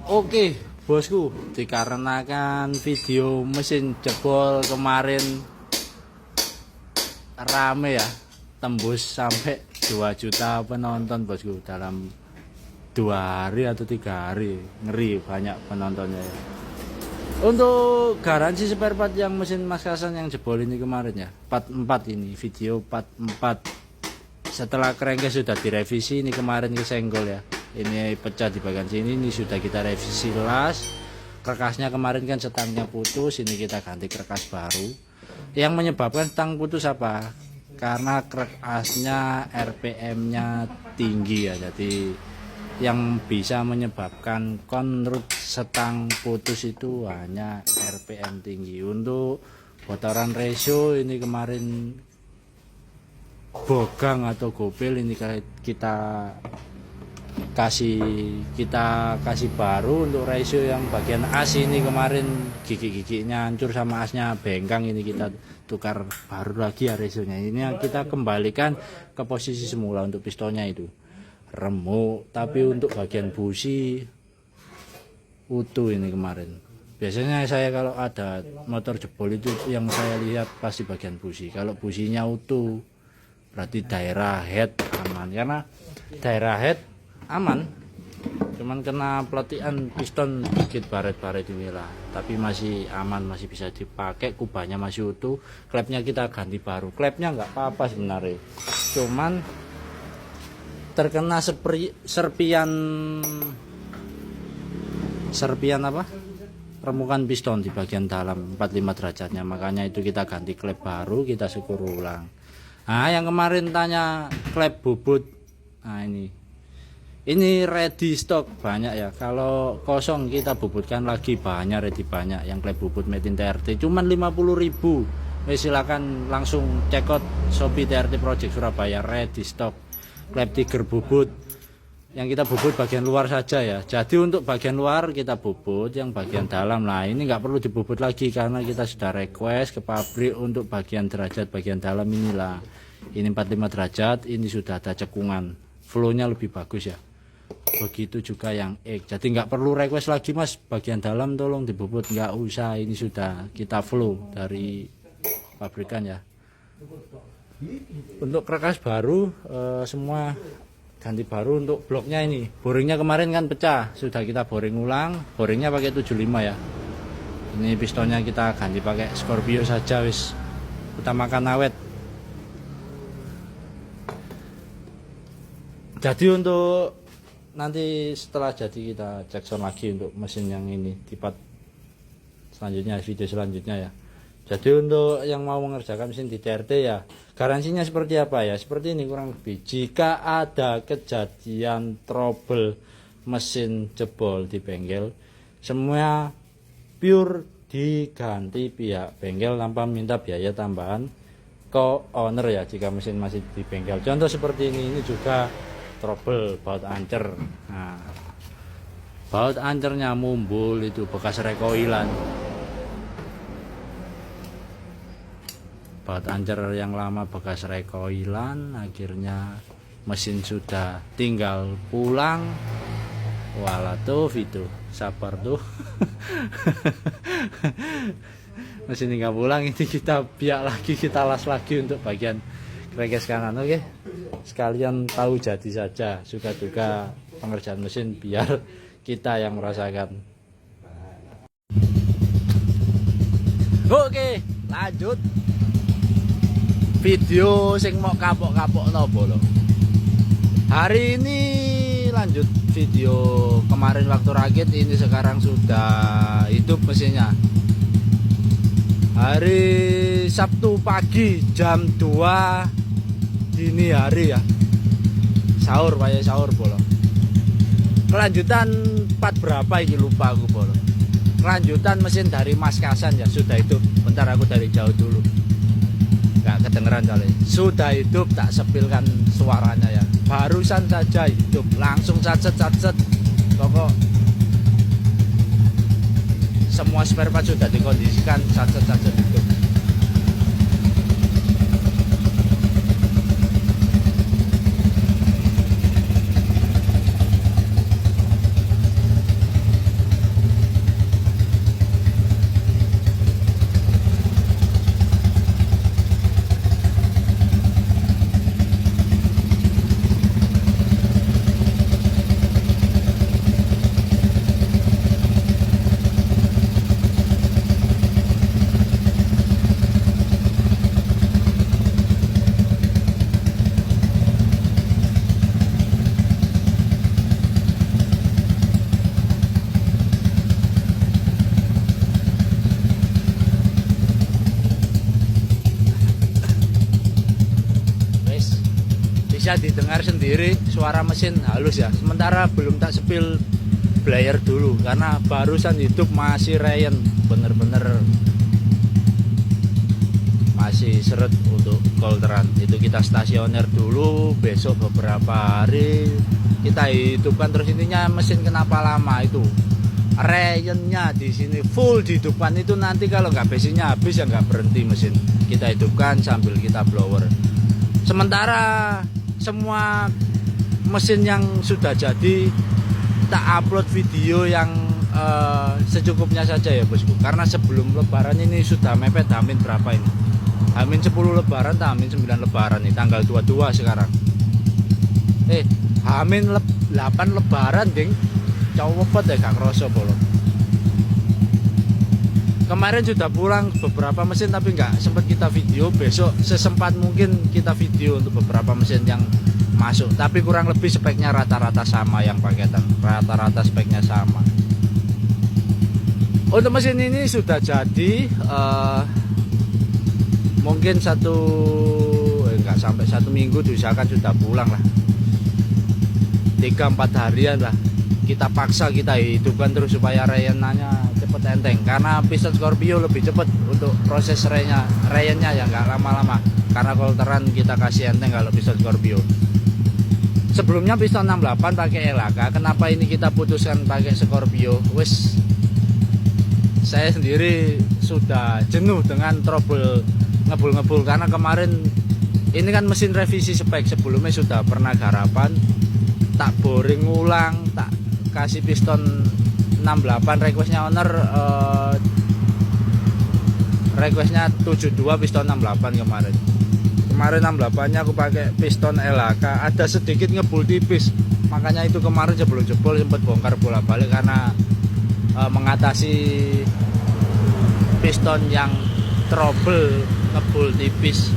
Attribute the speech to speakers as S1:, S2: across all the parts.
S1: Oke, bosku, dikarenakan video mesin jebol kemarin rame ya, tembus sampai 2 juta penonton bosku dalam 2 hari atau 3 hari. Ngeri banyak penontonnya ya. Untuk garansi spare part yang mesin Mas Kasan yang jebol ini kemarin ya, part 4 ini, video part 4. Setelah crankcase sudah direvisi, ini kemarin kesenggol ya. Ini pecah di bagian sini, ini sudah kita revisi las. Kerkasnya kemarin kan setangnya putus, ini kita ganti kerkas baru. Yang menyebabkan stang putus apa? Karena kerkasnya RPM-nya tinggi ya. Jadi yang bisa menyebabkan konrut setang putus itu hanya RPM tinggi. Untuk bocoran ratio ini kemarin bogang atau gopel ini kita kasih baru. Untuk ratio yang bagian as ini kemarin gigi-giginya hancur sama asnya bengkang, ini kita tukar baru lagi ya rasionya. Ini kita kembalikan ke posisi semula untuk pistonnya itu remuk, tapi untuk bagian busi utuh ini kemarin. Biasanya saya kalau ada motor jebol itu yang saya lihat pasti bagian busi. Kalau businya utuh berarti daerah head aman, karena daerah head aman, cuman kena pelatihan piston dikit baret-baret inilah, tapi masih aman, masih bisa dipakai, kubahnya masih utuh. Klepnya kita ganti baru, klepnya nggak apa-apa sebenarnya, cuman terkena serpian apa, remukan piston di bagian dalam 45 derajatnya, makanya itu kita ganti klep baru, kita syukur ulang. Nah, yang kemarin tanya klep bubut, nah ini ready stock banyak ya. Kalau kosong kita bubutkan lagi banyak, ready banyak. Yang klep bubut metin TRT cuman 50.000. Silakan langsung cekot Shopee TRT Project Surabaya, ready stock. Klep tiger bubut. Yang kita bubut bagian luar saja ya. Jadi untuk bagian luar kita bubut, yang bagian dalam lah ini nggak perlu dibubut lagi karena kita sudah request ke pabrik untuk bagian derajat bagian dalam inilah. Ini 45 derajat, ini sudah ada cekungan, flow-nya lebih bagus ya. Begitu juga yang X, jadi nggak perlu request lagi mas bagian dalam tolong dibubut, nggak usah, ini sudah kita flow dari pabrikan ya. Untuk kerkas baru semua ganti baru. Untuk bloknya ini boringnya kemarin kan pecah, sudah kita boring ulang, boringnya pakai 75 ya. Ini pistonnya kita ganti pakai Scorpio saja, wis utamakan awet. Jadi untuk nanti setelah jadi kita cek sound lagi untuk mesin yang ini di part selanjutnya, video selanjutnya ya. Jadi untuk yang mau mengerjakan mesin di TRT ya, garansinya seperti apa ya, seperti ini kurang lebih. Jika ada kejadian trouble mesin jebol di bengkel, semua pure diganti pihak bengkel tanpa minta biaya tambahan ke owner ya, jika mesin masih di bengkel. Contoh seperti ini juga trouble baut ancer. Nah, baut ancernya mumbul, itu bekas rekoilan. Baut ancer yang lama bekas rekoilan, akhirnya mesin sudah tinggal pulang. Walah tuh itu sabar tuh. Mesin tinggal pulang, ini kita biak lagi, kita las lagi untuk bagian crankcase kanan. Oke, sekalian tahu jadi saja suka duka pengerjaan mesin biar kita yang merasakan. Oke, lanjut video sing mau kapok-kapok nopo lo. Hari ini lanjut video kemarin waktu rakit, ini sekarang sudah hidup mesinnya. Hari Sabtu pagi jam 2 dini hari ya, sahur payah sahur bolong. Kelanjutan part berapa ini lupa aku bolong. Kelanjutan mesin dari Mas Kasan ya sudah hidup. Bentar aku dari jauh dulu, nggak kedengeran kali. Sudah hidup, tak sepilkan suaranya ya. Barusan saja hidup, langsung sacet pokok semua spare part sudah dikondisikan, sacet hidup. bisa didengar sendiri suara mesin halus ya. Sementara belum tak sepil blayer dulu karena barusan hidup masih reyen, bener-bener masih seret untuk Colteran. Itu kita stasioner dulu, besok beberapa hari kita hidupkan terus. Intinya mesin kenapa lama itu reyennya di sini full dihidupkan, itu nanti kalau nggak bensinnya habis ya nggak berhenti mesin, kita hidupkan sambil kita blower. Sementara semua mesin yang sudah jadi tak upload video yang secukupnya saja ya bosku, karena sebelum lebaran ini sudah mepet Hamin berapa ini, Hamin 10 lebaran, Hamin 9 lebaran nih, tanggal 22 sekarang. Hamin 8 lebaran ding, cowok deh gak kroso bolo. Kemarin sudah pulang beberapa mesin tapi nggak sempat kita video. Besok sesempat mungkin kita video untuk beberapa mesin yang masuk, tapi kurang lebih speknya rata-rata sama yang paketan, rata-rata speknya sama. Untuk mesin ini sudah jadi mungkin nggak sampai 1 minggu diusahakan sudah pulang lah, 3-4 harian lah. Kita paksa kita hidupkan terus supaya reyennya cepet enteng, karena piston Scorpio lebih cepet untuk proses reyennya ya nggak lama-lama, karena Colteran kita kasih enteng kalau piston Scorpio. Sebelumnya piston 68 pakai Elaka, kenapa ini kita putuskan pakai Scorpio? Wes, saya sendiri sudah jenuh dengan trouble ngebul-ngebul, karena kemarin ini kan mesin revisi spek, sebelumnya sudah pernah garapan, tak boring ulang, tak kasih piston 68, requestnya owner requestnya 72 piston 68 kemarin 68 nya aku pakai piston LHK, ada sedikit ngebul tipis, makanya itu kemarin jebol-jebol sempat bongkar bolak-balik karena mengatasi piston yang trouble ngebul tipis.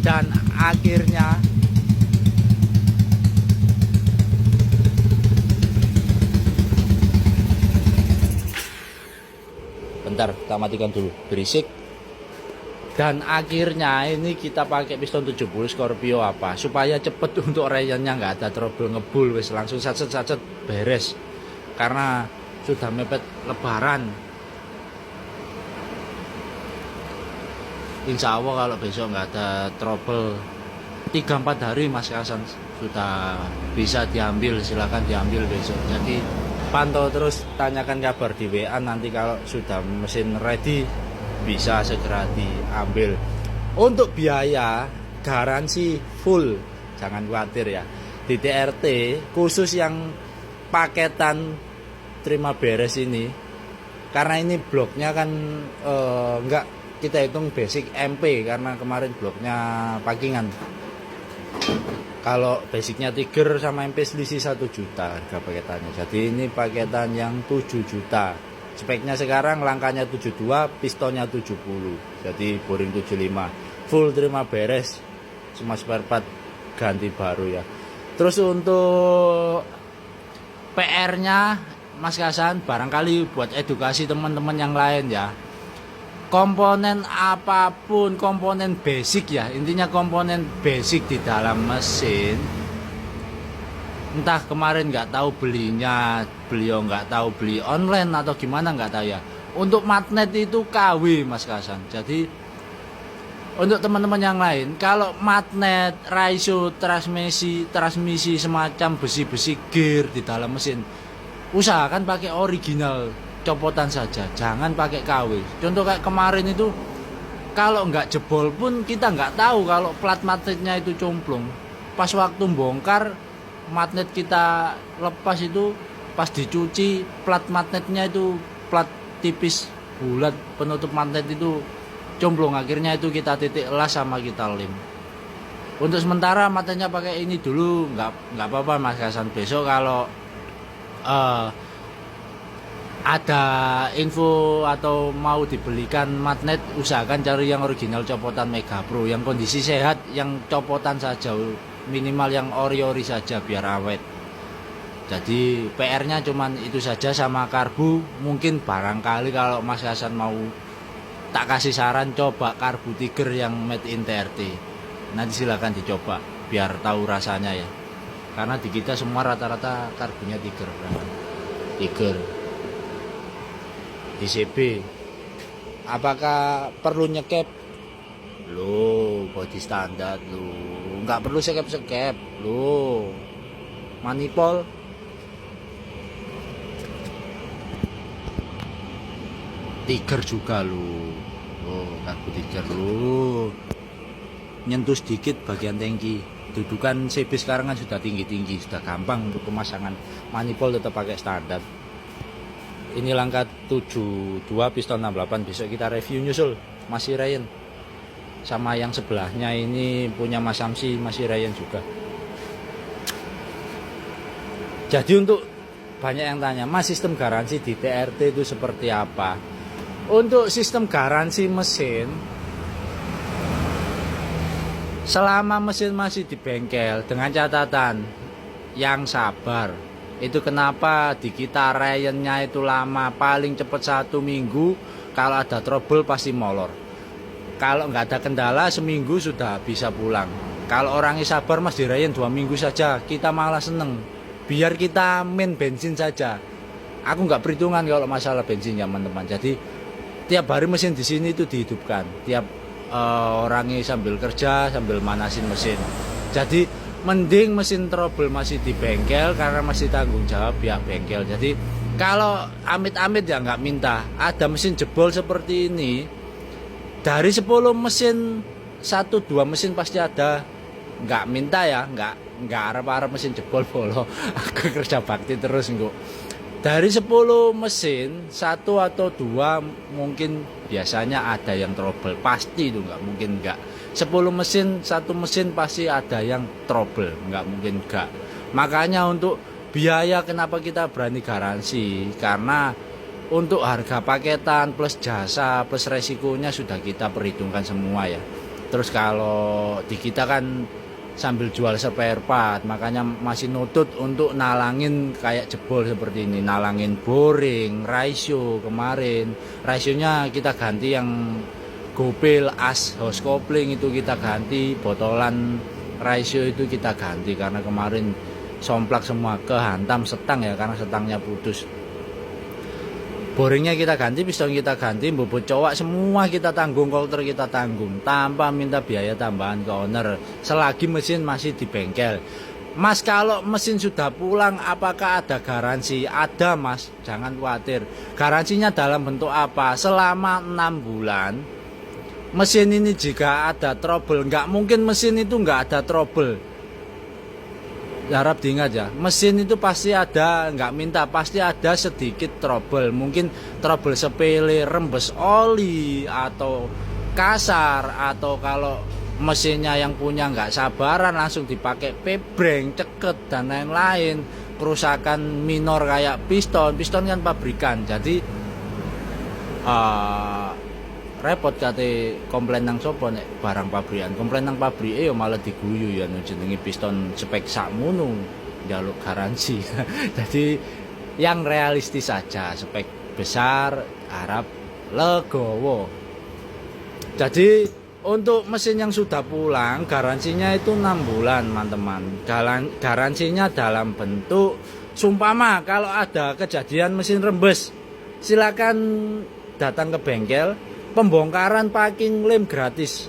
S1: Dan akhirnya bentar, kita matikan dulu, berisik. Dan akhirnya ini kita pakai piston 70 Scorpio apa? Supaya cepet untuk reyennya, nggak ada trouble ngebul, wis langsung sacet beres. Karena sudah mepet lebaran. Insya Allah kalau besok nggak ada trouble, 3-4 hari Mas Kasan sudah bisa diambil, silahkan diambil besok. Jadi pantau terus, tanyakan kabar di WA, nanti kalau sudah mesin ready bisa segera diambil. Untuk biaya garansi full, jangan khawatir ya. Di TRT khusus yang paketan terima beres ini, karena ini bloknya kan enggak kita hitung basic MP, karena kemarin bloknya packingan. Kalau basicnya Tiger sama MP selisih 1 juta harga paketannya. Jadi ini paketan yang 7 juta. Speknya sekarang langkahnya 72, pistonnya 70. Jadi boring 75. Full terima beres. Semua spare part ganti baru ya. Terus untuk PR-nya Mas Kasan, barangkali buat edukasi teman-teman yang lain ya. Komponen apapun, komponen basic ya, intinya komponen basic di dalam mesin, entah kemarin nggak tahu belinya, beliau nggak tahu beli online atau gimana nggak tahu ya. Untuk magnet itu KW Mas Kasan. Jadi untuk teman-teman yang lain, kalau magnet, raiso, transmisi semacam besi-besi gear di dalam mesin, usahakan pakai original copotan saja, jangan pakai KW. Contoh kayak kemarin itu, kalau nggak jebol pun kita nggak tahu kalau plat magnetnya itu complong. Pas waktu bongkar magnet kita lepas itu, pas dicuci plat magnetnya itu plat tipis bulat, penutup magnet itu complong. Akhirnya itu kita titik las sama kita lem. Untuk sementara magnetnya pakai ini dulu, nggak apa-apa Mas Kasan. Besok kalau ada info atau mau dibelikan magnet, usahakan cari yang original copotan Mega Pro, yang kondisi sehat, yang copotan saja, minimal yang ori-ori saja biar awet. Jadi PR-nya cuman itu saja sama karbu. Mungkin barangkali kalau Mas Hasan mau tak kasih saran, coba karbu Tiger yang made in TRT. Nanti silakan dicoba biar tahu rasanya ya. Karena di kita semua rata-rata karbonnya Tiger. Tiger. Di CB. Apakah perlu nyekep? Loh, body standar loh. Nggak perlu sekep-sekep loh. Manipol. Tiger juga loh. Oh, karbu Tiger loh. Nyentuh sedikit bagian tangki. Dudukan CB sekarang kan sudah tinggi-tinggi, sudah gampang untuk pemasangan. Manipol tetap pakai standar. Ini langkah 72 piston 68, besok kita review nyusul masih Ryan. Sama yang sebelahnya ini punya Mas Samsi, masih Ryan juga. Jadi untuk banyak yang tanya, Mas sistem garansi di TRT itu seperti apa? Untuk sistem garansi mesin, selama mesin masih di bengkel, dengan catatan yang sabar. Itu kenapa di kita Ryan-nya itu lama, paling cepat 1 minggu. Kalau ada trouble pasti molor. Kalau nggak ada kendala seminggu sudah bisa pulang. Kalau orangnya sabar Mas di Ryan 2 minggu saja, kita malah seneng. Biar kita main bensin saja. Aku nggak perhitungan kalau masalah bensin ya teman-teman. Jadi tiap hari mesin di sini itu dihidupkan. Tiap orangnya sambil kerja sambil manasin mesin. Jadi mending mesin trouble masih di bengkel karena masih tanggung jawab pihak bengkel. Jadi kalau amit-amit ya nggak minta. Ada mesin jebol seperti ini, dari 10 mesin 1-2 mesin pasti ada. Nggak minta ya, nggak harap-harap mesin jebol bolo. Aku kerja bakti terus enggak. Dari 10 mesin 1 atau 2 mungkin biasanya ada yang trouble. Pasti itu nggak mungkin nggak. 10 mesin 1 mesin pasti ada yang trouble, nggak mungkin enggak. Makanya untuk biaya kenapa kita berani garansi, karena untuk harga paketan plus jasa plus resikonya sudah kita perhitungkan semua ya. Terus kalau di kita kan sambil jual spare part, makanya masih nutut untuk nalangin kayak jebol seperti ini, nalangin boring, ratio kemarin, rasionya kita ganti yang gopil, as, hose coupling itu kita ganti, botolan ratio itu kita ganti karena kemarin somplak semua, kehantam setang ya karena setangnya putus. Boringnya kita ganti, piston kita ganti, bobot cowok semua kita tanggung, kolter kita tanggung tanpa minta biaya tambahan ke owner selagi mesin masih di bengkel. Mas kalau mesin sudah pulang apakah ada garansi? Ada Mas, jangan khawatir. Garansinya dalam bentuk apa? Selama 6 bulan mesin ini jika ada trouble, nggak mungkin mesin itu nggak ada trouble. Harap diingat ya, mesin itu pasti ada, nggak minta, pasti ada sedikit trouble. Mungkin trouble sepele, rembes oli atau kasar, atau kalau mesinnya yang punya nggak sabaran langsung dipakai pebreng, ceket dan lain-lain. Kerusakan minor kayak piston kan pabrikan, jadi repot kate komplain nang sopo nek barang pabrikan. Komplain nang pabrike ya malah diguyu ya jenenge piston spek sakmono njaluk garansi. Jadi yang realistis saja, spek besar harap legowo. Jadi untuk mesin yang sudah pulang garansinya itu 6 bulan teman-teman. Garansinya dalam bentuk sumpama kalau ada kejadian mesin rembes, silakan datang ke bengkel. Pembongkaran packing lem gratis,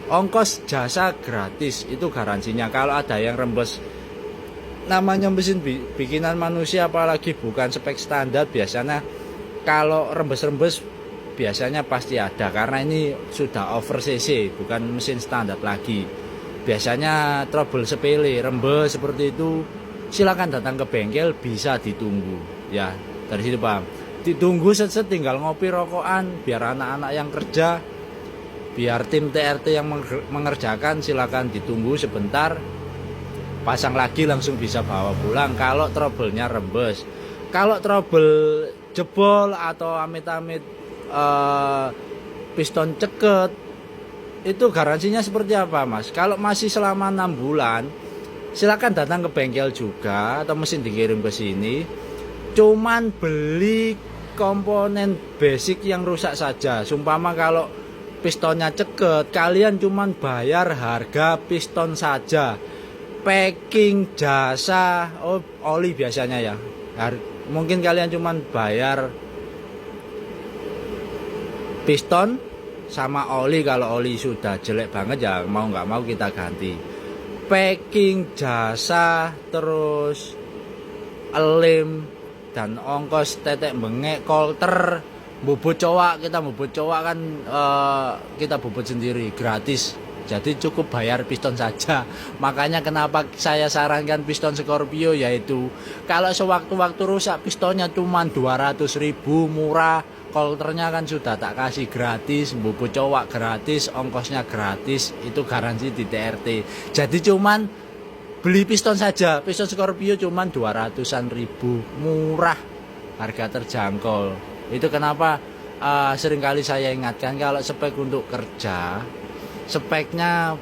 S1: ongkos jasa gratis, itu garansinya. Kalau ada yang rembes, namanya mesin bikinan manusia apalagi bukan spek standar, biasanya kalau rembes-rembes biasanya pasti ada karena ini sudah over cc, bukan mesin standar lagi. Biasanya trouble sepele, rembes seperti itu, silakan datang ke bengkel, bisa ditunggu ya. Dari sini paham. Ditunggu set tinggal ngopi rokokan, biar anak-anak yang kerja, biar tim TRT yang mengerjakan silakan ditunggu sebentar, pasang lagi langsung bisa bawa pulang kalau trouble-nya rembes. Kalau trouble jebol atau amit-amit piston ceket, itu garansinya seperti apa Mas? Kalau masih selama 6 bulan silakan datang ke bengkel juga atau mesin dikirim ke sini, cuman beli komponen basic yang rusak saja. Sumpama kalau pistonnya ceket, kalian cuman bayar harga piston saja, packing, jasa, oli biasanya ya. Mungkin kalian cuman bayar piston sama oli. Kalau oli sudah jelek banget ya mau nggak mau kita ganti. Packing, jasa, terus lem dan ongkos tetek bengek, kolter, bubut cowak. Kita bubut cowak kan kita bubut sendiri gratis. Jadi cukup bayar piston saja. Makanya kenapa saya sarankan piston Scorpio, yaitu kalau sewaktu-waktu rusak pistonnya cuma 200.000, murah. Kolternya kan sudah tak kasih gratis, bubut cowak gratis, ongkosnya gratis, itu garansi di TRT. Jadi cuman beli piston saja, piston Scorpio cuman 200-an ribu, murah, harga terjangkau. Itu kenapa seringkali saya ingatkan kalau spek untuk kerja, speknya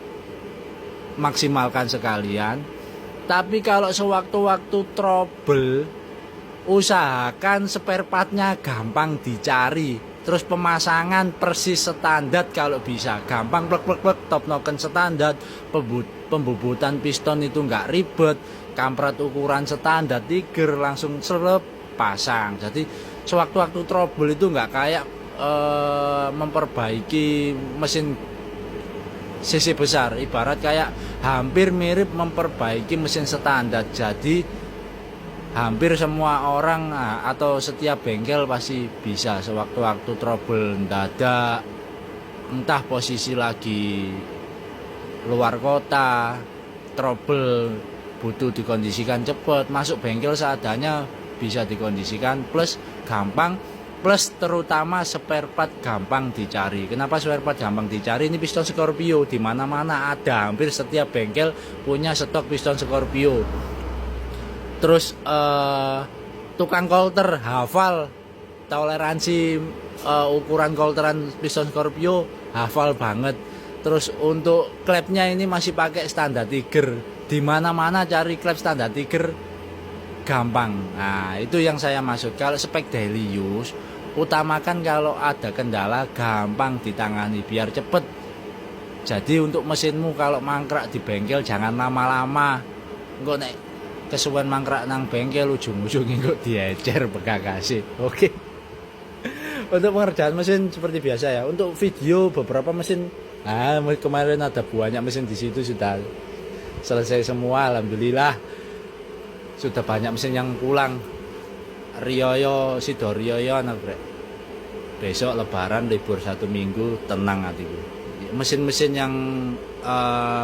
S1: maksimalkan sekalian. Tapi kalau sewaktu-waktu trouble, usahakan spare partnya gampang dicari. Terus pemasangan persis standar kalau bisa, gampang plek top noken standar. Pembubutan piston itu nggak ribet, kampret ukuran standar, tiger langsung selep pasang. Jadi sewaktu-waktu trouble itu nggak kayak memperbaiki mesin cc besar, ibarat kayak hampir mirip memperbaiki mesin standar. Jadi hampir semua orang atau setiap bengkel pasti bisa sewaktu-waktu trouble mendadak, entah posisi lagi luar kota, trouble butuh dikondisikan cepat, masuk bengkel seadanya bisa dikondisikan, plus gampang, plus terutama spare part gampang dicari. Kenapa spare part gampang dicari? Ini piston Scorpio di mana-mana ada, hampir setiap bengkel punya stok piston Scorpio. Terus tukang kolter hafal toleransi ukuran kolteran piston Scorpio, hafal banget. Terus untuk klepnya ini masih pakai standar Tiger. Di mana-mana cari klep standar Tiger gampang. Nah, itu yang saya maksud. Kalau spek daily use, utamakan kalau ada kendala gampang ditangani biar cepet. Jadi untuk mesinmu kalau mangkrak di bengkel jangan lama-lama. Engko nek kesuwen mangkrak nang bengkel ujung-ujungnya kok diecer bekakasi. Oke. Untuk pengerjaan mesin seperti biasa ya. Untuk video beberapa mesin, kemarin ada banyak mesin di situ sudah selesai semua, alhamdulillah. Sudah banyak mesin yang pulang. Rioyo, Sido Rioyo anak brek. Besok lebaran libur 1 minggu, tenang hatiku. Mesin-mesin yang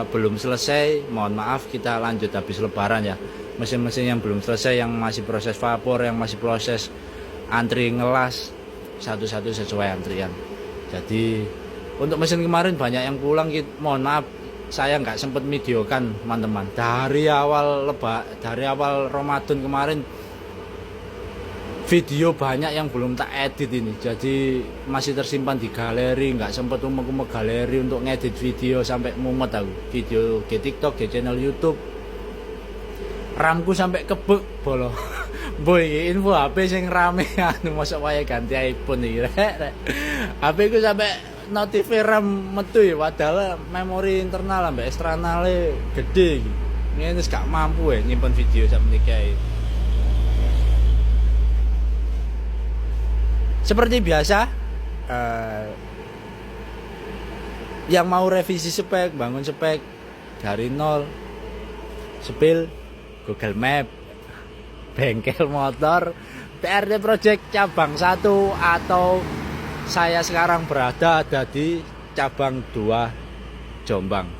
S1: belum selesai, mohon maaf kita lanjut habis lebaran ya. Mesin-mesin yang belum selesai, yang masih proses vapor, yang masih proses antri ngelas, satu-satu sesuai antrian. Jadi untuk mesin kemarin banyak yang pulang, mohon maaf saya nggak sempat videokan teman-teman. Dari awal Ramadan kemarin video banyak yang belum tak edit ini, jadi masih tersimpan di galeri, nggak sempat umek-umek galeri untuk ngedit video sampai mumet aku. Video di TikTok, di channel YouTube, ramku sampai kebek bolo. Boy, info HP sing rame anu mosok wae ganti iPhone iki. HP ku sampai notif RAM metu ya, padahal memori internal ambek eksternale gede iki. Ngene wis gak mampu nyimpen video sak meniki. Seperti biasa, yang mau revisi spek, bangun spek dari nol, spill Google Map, bengkel motor, TRT Project cabang 1, atau saya sekarang berada di cabang 2 Jombang.